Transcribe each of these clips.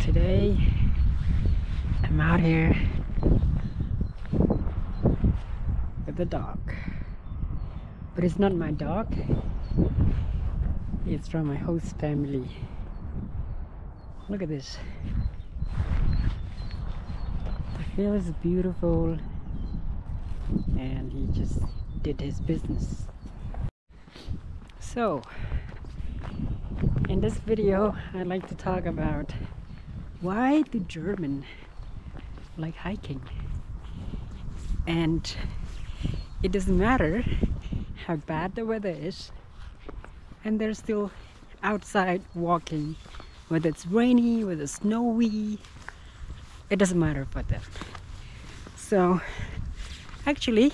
Today I'm out here with the dog, but it's not my dog, it's from my host family. Look at this. The field is beautiful and he just did his business. So in this video I'd like to talk about why do Germans like hiking. And it doesn't matter how bad the weather is, and they're still outside walking, whether it's rainy, whether it's snowy, it doesn't matter for them. So actually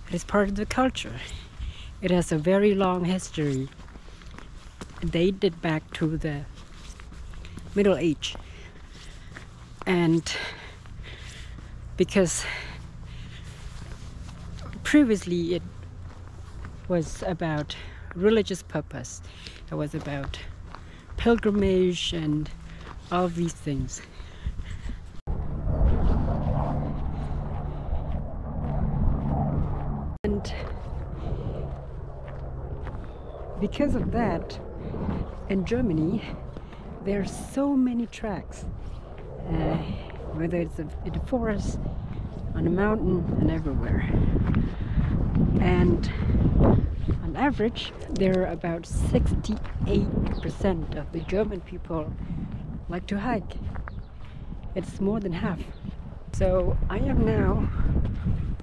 it is part of the culture. It has a very long history, dated back to the Middle Age. And because previously it was about religious purpose, it was about pilgrimage and all of these things. And because of that, in Germany there are so many tracks, whether it's in the forest, on a mountain, and everywhere. And on average, there are about 68% of the German people like to hike. It's more than half. So I am now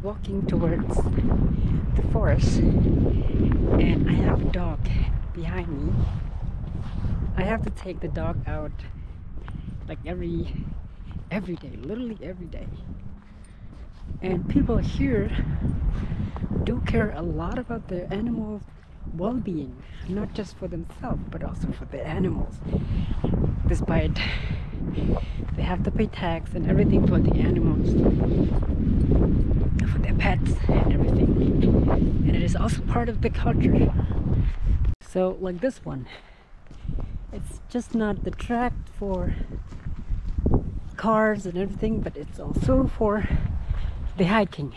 walking towards the forest, and I have a dog behind me. I have to take the dog out like every day, literally every day. And people here do care a lot about their animals' well-being, not just for themselves but also for the animals. Despite they have to pay tax and everything for the animals, for their pets and everything, and it is also part of the culture. So like this one, it's just not the track for cars and everything, but it's also for the hiking.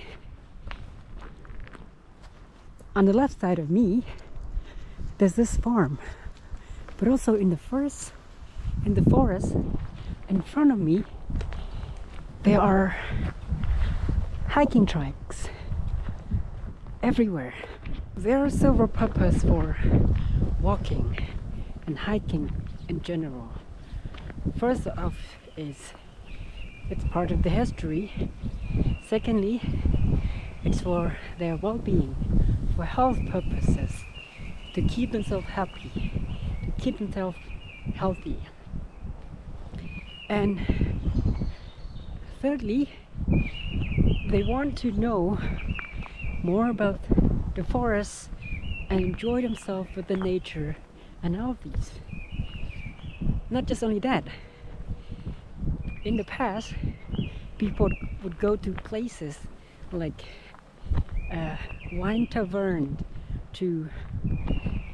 On the left side of me there's this farm, but also in the forest in front of me there are hiking tracks everywhere. There are several purposes for walking and hiking in general. First off is it's part of the history. Secondly, it's for their well-being, for health purposes, to keep themselves happy, to keep themselves healthy. And thirdly, they want to know more about the forest and enjoy themselves with the nature and all of these. Not just only that, in the past people would go to places like wine tavern to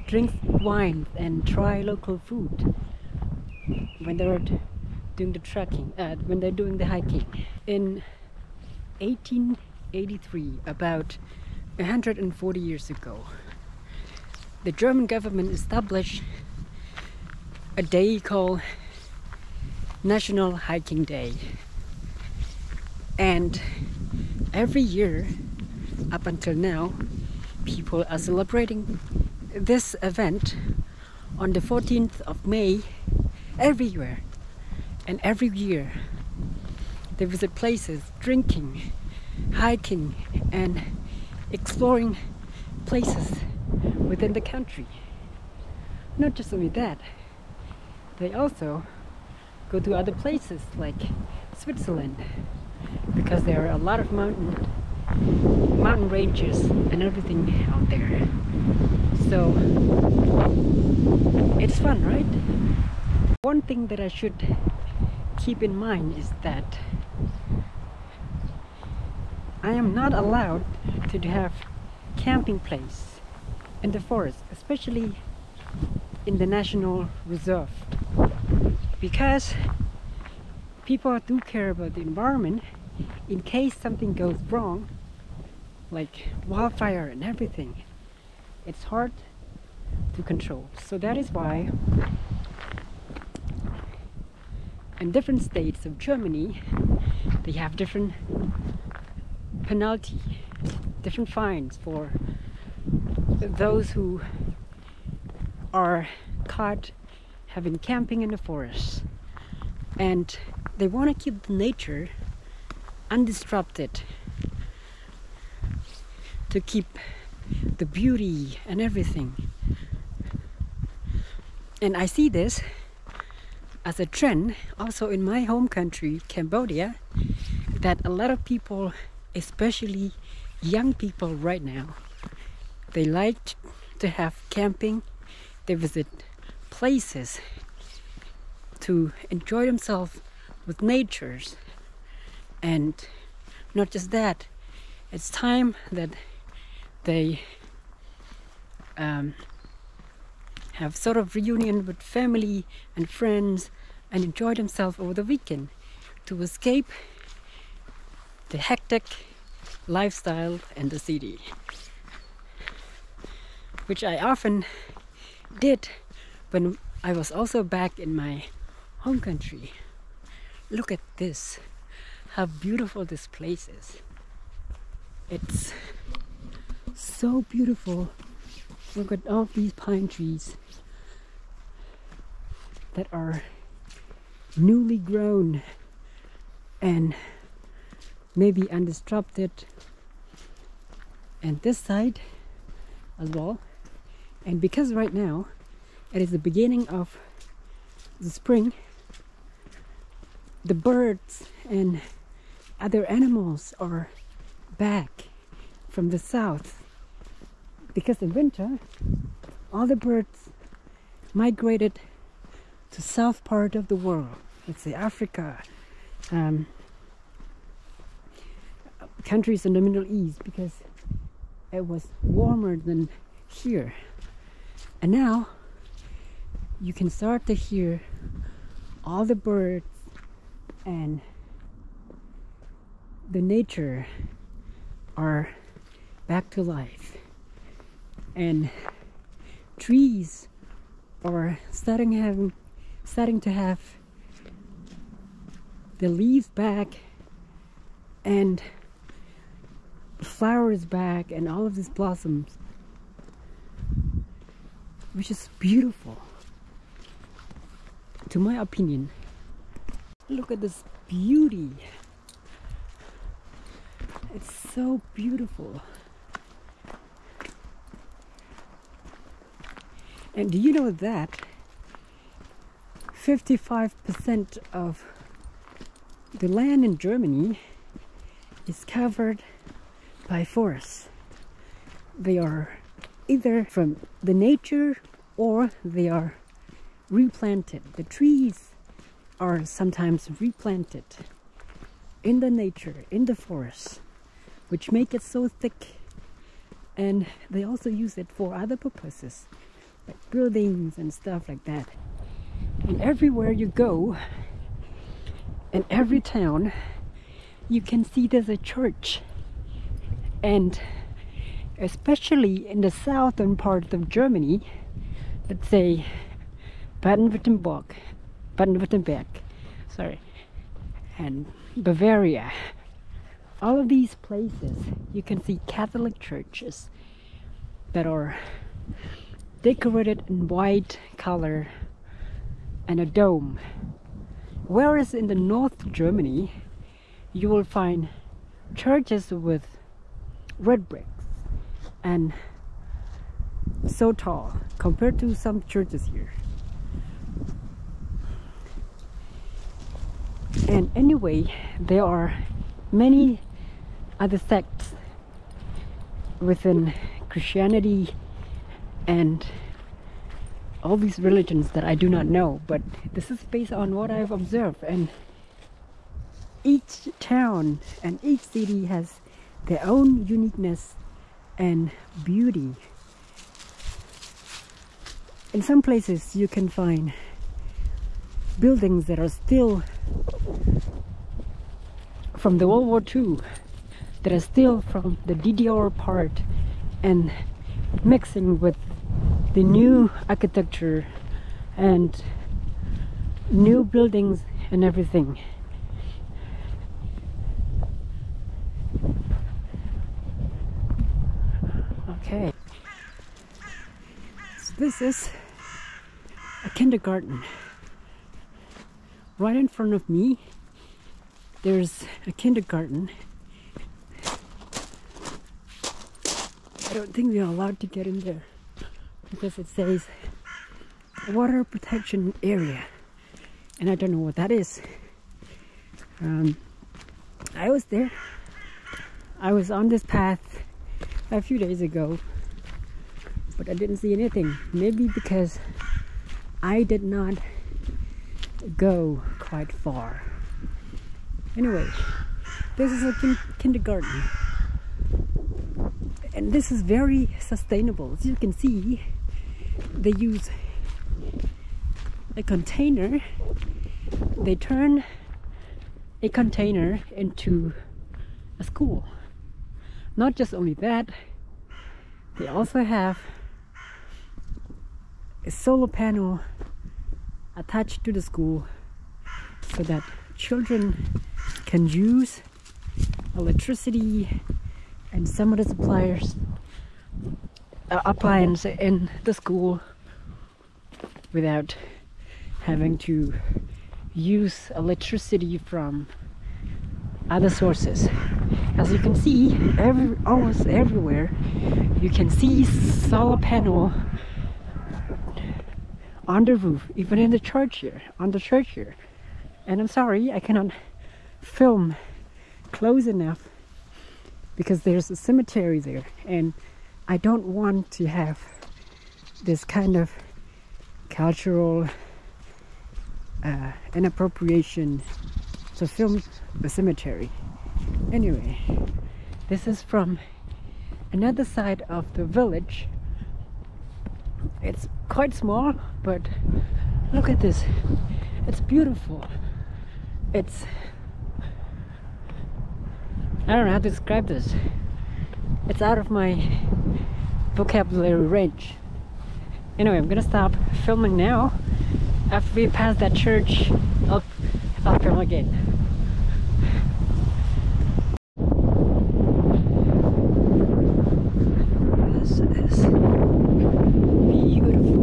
drink wine and try local food when they were doing the trekking, when they're doing the hiking. In 1883, about 140 years ago, the German government established a day called National Hiking Day. And every year up until now, people are celebrating this event on the 14th of May everywhere. And every year they visit places, drinking, hiking, and exploring places within the country. Not just only that, they also go to other places like Switzerland, because there are a lot of mountain ranges and everything out there. So it's fun, right? One thing that I should keep in mind is that I am not allowed to have camping place in the forest, especially in the national reserve, because people do care about the environment in case something goes wrong, like wildfire and everything. It's hard to control. So that is why in different states of Germany they have different penalty, different fines for those who are caught having camping in the forest, and they want to keep the nature undisrupted, to keep the beauty and everything. And I see this as a trend also in my home country, Cambodia, that a lot of people, especially young people right now, they like to have camping. They visit places to enjoy themselves with natures. And not just that, it's time that they have sort of reunion with family and friends and enjoy themselves over the weekend to escape the hectic lifestyle in the city, which I often did when I was also back in my home country. Look at this, how beautiful this place is. It's so beautiful. Look at all these pine trees that are newly grown and maybe undisrupted, and this side as well. And because right now it is the beginning of the spring, the birds and other animals are back from the south, because in winter all the birds migrated to south part of the world, let's say Africa, countries in the Middle East, because it was warmer than here. And now you can start to hear all the birds and the nature are back to life, and trees are starting to have the leaves back and flowers back and all of these blossoms, which is beautiful to my opinion. Look at this beauty. It's so beautiful. And do you know that 55% of the land in Germany is covered by forests? They are either from the nature or they are replanted. The trees are sometimes replanted in the nature, in the forest, which make it so thick. And they also use it for other purposes, like buildings and stuff like that. And everywhere you go, in every town, you can see there's a church. And especially in the southern part of Germany, let's say Baden-Württemberg, and Bavaria, all of these places you can see Catholic churches that are decorated in white color and a dome. Whereas in the North Germany you will find churches with red bricks and so tall compared to some churches here. And anyway, there are many other sects within Christianity and all these religions that I do not know, but this is based on what I've observed. And each town and each city has their own uniqueness and beauty. In some places you can find buildings that are still from the World War II, that are still from the DDR part and mixing with the new architecture and new buildings and everything. Okay, so this is a kindergarten. Right in front of me there's a kindergarten. I don't think we are allowed to get in there because it says water protection area, and I don't know what that is. I was there. I was on this path a few days ago, but I didn't see anything. Maybe because I did not go quite far. Anyway, this is a kindergarten, and this is very sustainable. As you can see, they use a container. They turn a container into a school. Not just only that, they also have a solar panel attached to the school so that children can use electricity and some of the appliances in the school without having to use electricity from other sources. As you can see, almost everywhere you can see solar panel on the roof, even in the church here, on the church here. And I'm sorry, I cannot film close enough because there's a cemetery there, and I don't want to have this kind of cultural inappropriation to film the cemetery. Anyway, this is from another side of the village. It's quite small, but look at this. It's beautiful. I don't know how to describe this. It's out of my vocabulary range. Anyway, I'm gonna stop filming now. After we pass that church, I'll film again. This is beautiful.